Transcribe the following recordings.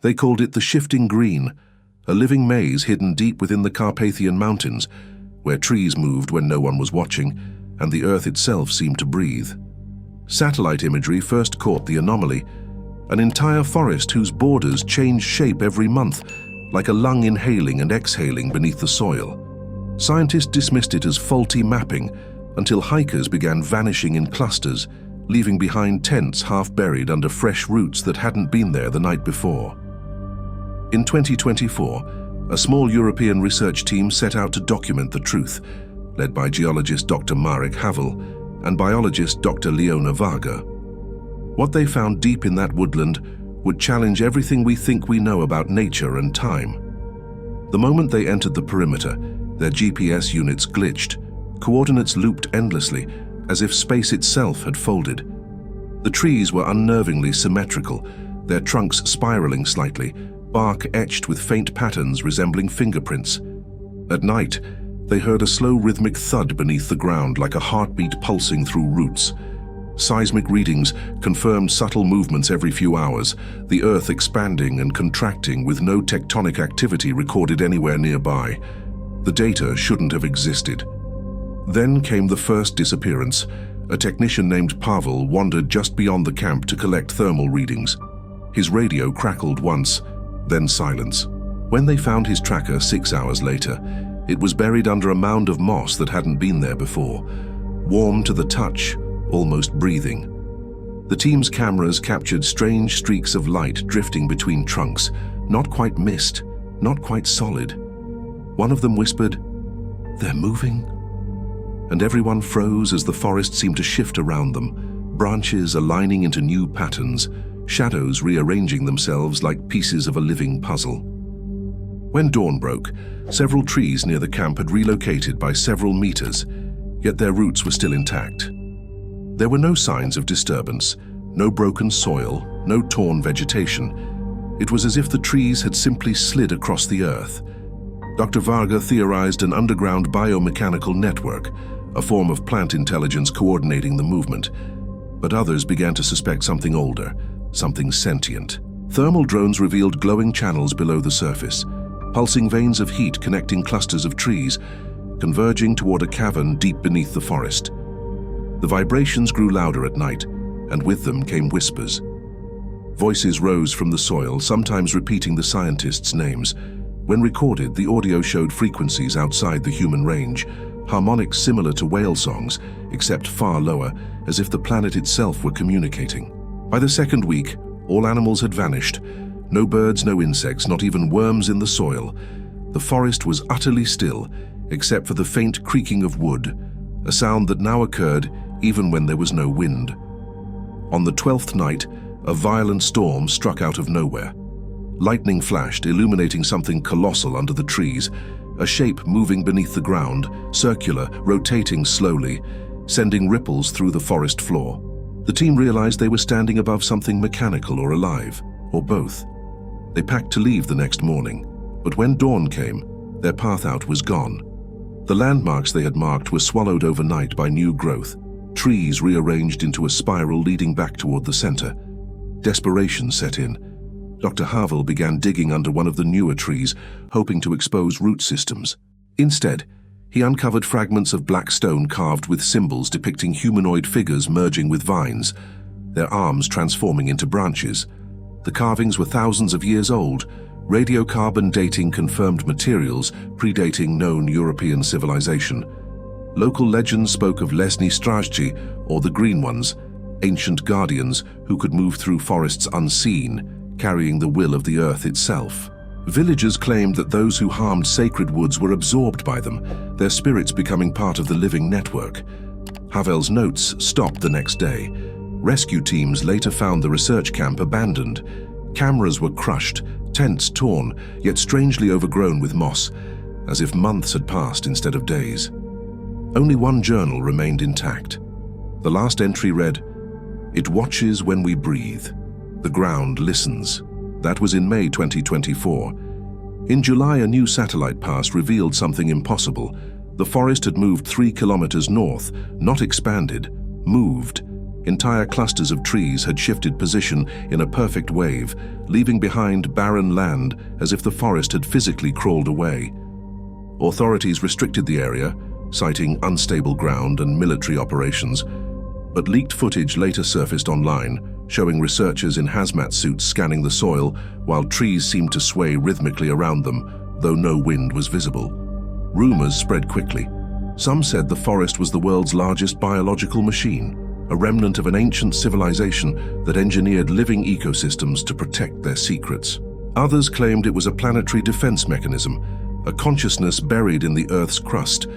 They called it the Shifting Green, a living maze hidden deep within the Carpathian Mountains, where trees moved when no one was watching, and the earth itself seemed to breathe. Satellite imagery first caught the anomaly, an entire forest whose borders changed shape every month, like a lung inhaling and exhaling beneath the soil. Scientists dismissed it as faulty mapping until hikers began vanishing in clusters, leaving behind tents half buried under fresh roots that hadn't been there the night before. In 2024, a small European research team set out to document the truth, led by geologist Dr. Marek Havel and biologist Dr. Leona Varga. What they found deep in that woodland would challenge everything we think we know about nature and time. The moment they entered the perimeter, their GPS units glitched, coordinates looped endlessly, as if space itself had folded. The trees were unnervingly symmetrical, their trunks spiraling slightly, bark etched with faint patterns resembling fingerprints. At night, they heard a slow rhythmic thud beneath the ground like a heartbeat pulsing through roots. Seismic readings confirmed subtle movements every few hours, the earth expanding and contracting with no tectonic activity recorded anywhere nearby. The data shouldn't have existed. Then came the first disappearance. A technician named Pavel wandered just beyond the camp to collect thermal readings. His radio crackled once, then silence. When they found his tracker 6 hours later, it was buried under a mound of moss that hadn't been there before, warm to the touch, almost breathing. The team's cameras captured strange streaks of light drifting between trunks, not quite mist, not quite solid. One of them whispered, "They're moving?" And everyone froze as the forest seemed to shift around them, branches aligning into new patterns, shadows rearranging themselves like pieces of a living puzzle. When dawn broke, several trees near the camp had relocated by several meters, yet their roots were still intact. There were no signs of disturbance, no broken soil, no torn vegetation. It was as if the trees had simply slid across the earth. Dr. Varga theorized an underground biomechanical network, a form of plant intelligence coordinating the movement. But others began to suspect something older, something sentient. Thermal drones revealed glowing channels below the surface, pulsing veins of heat connecting clusters of trees, converging toward a cavern deep beneath the forest. The vibrations grew louder at night, and with them came whispers. Voices rose from the soil, sometimes repeating the scientists' names. When recorded, the audio showed frequencies outside the human range, harmonics similar to whale songs, except far lower, as if the planet itself were communicating. By the second week, all animals had vanished. No birds, no insects, not even worms in the soil. The forest was utterly still, except for the faint creaking of wood, a sound that now occurred even when there was no wind. On the 12th night, a violent storm struck out of nowhere. Lightning flashed, illuminating something colossal under the trees, a shape moving beneath the ground, circular, rotating slowly, sending ripples through the forest floor. The team realized they were standing above something mechanical or alive, or both. They packed to leave the next morning, but when dawn came, their path out was gone. The landmarks they had marked were swallowed overnight by new growth, trees rearranged into a spiral leading back toward the center. Desperation set in. Dr. Havel began digging under one of the newer trees, hoping to expose root systems. Instead, he uncovered fragments of black stone carved with symbols depicting humanoid figures merging with vines, their arms transforming into branches. The carvings were thousands of years old. Radiocarbon dating confirmed materials predating known European civilization. Local legends spoke of lesni strangest, or the Green Ones, ancient guardians who could move through forests unseen, carrying the will of the earth itself. Villagers claimed that those who harmed sacred woods were absorbed by them, their spirits becoming part of the living network. Havel's notes stopped the next day. Rescue teams later found the research camp abandoned. Cameras were crushed, tents torn, yet strangely overgrown with moss, as if months had passed instead of days. Only one journal remained intact. The last entry read, "It watches when we breathe. The ground listens." That was in May 2024. In July, a new satellite pass revealed something impossible. The forest had moved 3 kilometers north, not expanded, moved. Entire clusters of trees had shifted position in a perfect wave, leaving behind barren land as if the forest had physically crawled away. Authorities restricted the area, citing unstable ground and military operations, but leaked footage later surfaced online, showing researchers in hazmat suits scanning the soil while trees seemed to sway rhythmically around them, though no wind was visible. Rumors spread quickly. Some said the forest was the world's largest biological machine, a remnant of an ancient civilization that engineered living ecosystems to protect their secrets. Others claimed it was a planetary defense mechanism, a consciousness buried in the Earth's crust,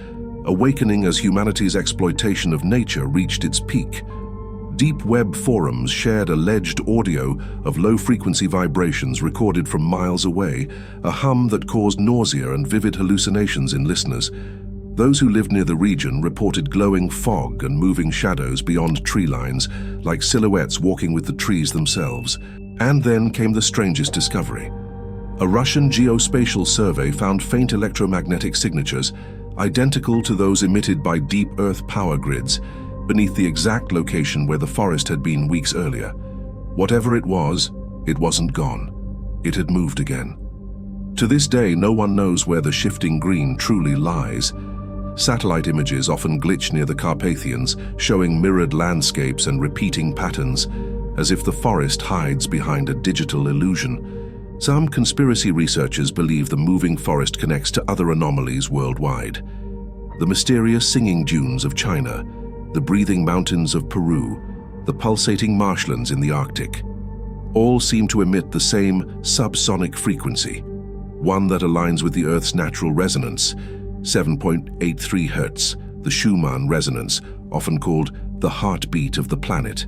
awakening as humanity's exploitation of nature reached its peak. Deep web forums shared alleged audio of low-frequency vibrations recorded from miles away, a hum that caused nausea and vivid hallucinations in listeners. Those who lived near the region reported glowing fog and moving shadows beyond tree lines, like silhouettes walking with the trees themselves. And then came the strangest discovery. A Russian geospatial survey found faint electromagnetic signatures, identical to those emitted by deep Earth power grids, beneath the exact location where the forest had been weeks earlier. Whatever it wasn't gone. It had moved again. To this day, no one knows where the shifting green truly lies. Satellite images often glitch near the Carpathians, showing mirrored landscapes and repeating patterns, as if the forest hides behind a digital illusion. Some conspiracy researchers believe the moving forest connects to other anomalies worldwide. The mysterious singing dunes of China, the breathing mountains of Peru, the pulsating marshlands in the Arctic. All seem to emit the same subsonic frequency, one that aligns with the Earth's natural resonance, 7.83 Hz, the Schumann resonance, often called the heartbeat of the planet.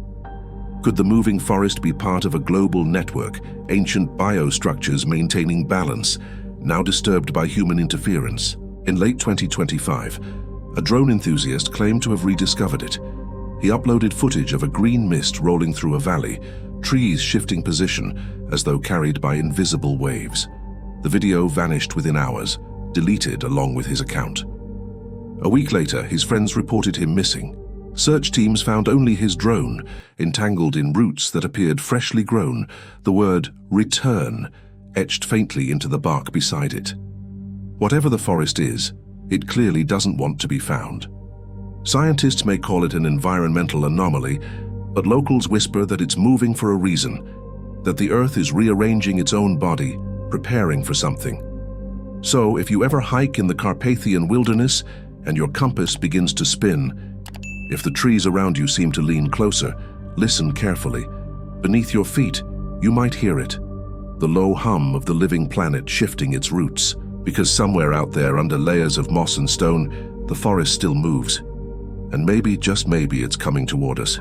Could the moving forest be part of a global network, ancient biostructures maintaining balance, now disturbed by human interference? In late 2025, a drone enthusiast claimed to have rediscovered it. He uploaded footage of a green mist rolling through a valley, trees shifting position as though carried by invisible waves. The video vanished within hours, deleted along with his account. A week later, his friends reported him missing. Search teams found only his drone, entangled in roots that appeared freshly grown, the word "return" etched faintly into the bark beside it. Whatever the forest is, it clearly doesn't want to be found. Scientists may call it an environmental anomaly, but locals whisper that it's moving for a reason, that the Earth is rearranging its own body, preparing for something. So, if you ever hike in the Carpathian wilderness and your compass begins to spin, if the trees around you seem to lean closer, listen carefully. Beneath your feet, you might hear it, the low hum of the living planet shifting its roots, because somewhere out there under layers of moss and stone, the forest still moves. And maybe, just maybe, it's coming toward us.